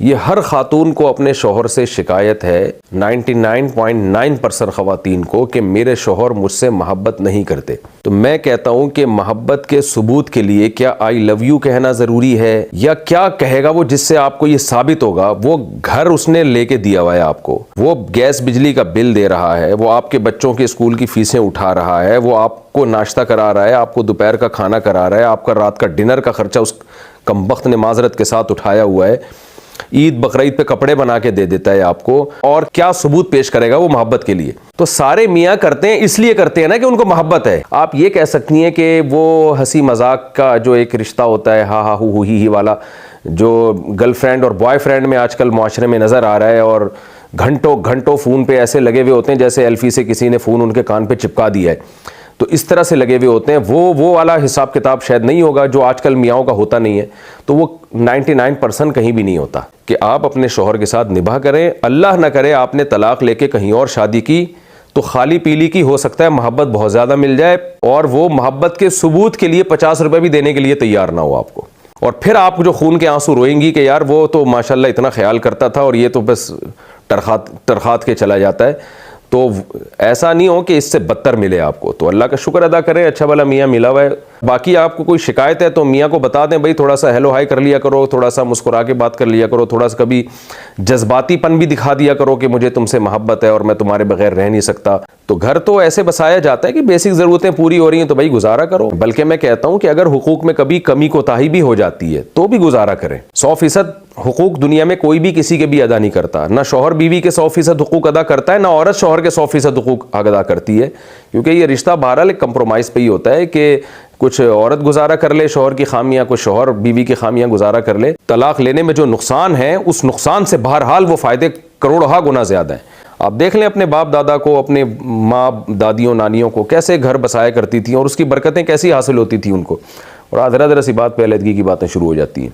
ये हर खातून को अपने शोहर से शिकायत है, 99.9% ख़वातीन को, कि मेरे शोहर मुझसे मोहब्बत नहीं करते। तो मैं कहता हूँ कि मोहब्बत के सबूत के लिए क्या आई लव यू कहना ज़रूरी है, या क्या कहेगा वो जिससे आपको ये साबित होगा वो घर उसने लेके दिया हुआ है आपको, वो गैस बिजली का बिल दे रहा है, वो आपके बच्चों के स्कूल की फीसें उठा रहा है, वो आपको नाश्ता करा रहा है, आपको दोपहर का खाना करा रहा है, आपका रात का डिनर का खर्चा उस कमबख्त ने माजरत के साथ उठाया हुआ है, ईद बकरीद पे कपड़े बना के दे देता है आपको, और क्या सबूत पेश करेगा वो मोहब्बत के लिए। तो सारे मियाँ करते हैं, इसलिए करते हैं ना कि उनको मोहब्बत है। आप ये कह सकती हैं कि वो हंसी मजाक का जो एक रिश्ता होता है, हा हा हु ही वाला, जो गर्लफ्रेंड और बॉयफ्रेंड में आजकल मुआशरे में नज़र आ रहा है, और घंटों घंटों फ़ोन पे ऐसे लगे हुए होते हैं जैसे एल्फी से किसी ने फ़ोन उनके कान पे चिपका दिया है, तो इस तरह से लगे हुए होते हैं। वो वाला हिसाब किताब शायद नहीं होगा जो आजकल मियाँओं का होता नहीं है। तो वो 99% कहीं भी नहीं होता कि आप अपने शोहर के साथ निभा करें। अल्लाह ना करे आपने तलाक लेके कहीं और शादी की तो खाली पीली की हो सकता है मोहब्बत बहुत ज़्यादा मिल जाए, और वो मोहब्बत के सबूत के लिए 50 रुपये भी देने के लिए तैयार ना हो आपको, और फिर आप जो खून के आंसू रोएंगी कि यार वो तो माशाल्लाह इतना ख्याल करता था और ये तो बस टरखात के चला जाता है। तो ऐसा नहीं हो कि इससे बदतर मिले आपको। तो अल्लाह का शुक्र अदा करें, अच्छा भला मियाँ मिला हुआ है। बाकी आपको कोई शिकायत है तो मियाँ को बता दें, भाई थोड़ा सा हेलो हाय कर लिया करो, थोड़ा सा मुस्कुरा के बात कर लिया करो, थोड़ा सा कभी जज्बातीपन भी दिखा दिया करो कि मुझे तुमसे मोहब्बत है और मैं तुम्हारे बगैर रह नहीं सकता। तो घर तो ऐसे बसाया जाता है कि बेसिक ज़रूरतें पूरी हो रही हैं तो भाई गुजारा करो। बल्कि मैं कहता हूँ कि अगर हुकूक में कभी कमी कोताही भी हो जाती है तो भी गुजारा करें। 100% हुकूक दुनिया में कोई भी किसी के भी अदा नहीं करता, ना शौहर बीवी के 100% हुकूक अदा करता है, ना औरत शौहर के 100% हुकूक अदा करती है, क्योंकि ये रिश्ता बहरहाल एक कंप्रोमाइज़ पे ही होता है कि कुछ औरत गुजारा कर ले शौहर की खामियां, कुछ शौहर बीवी की खामियां गुजारा कर ले। तलाक लेने में जो नुकसान है उस नुकसान से बहरहाल वो फ़ायदे करोड़ों गुना ज़्यादा हैं। आप देख लें अपने बाप दादा को, अपने माँ दादियों नानियों को, कैसे घर बसाया करती थी और उसकी बरकतें कैसी हासिल होती थी उनको, और ज़रा ज़रा सी बात पे अलहदगी की बातें शुरू हो जाती हैं।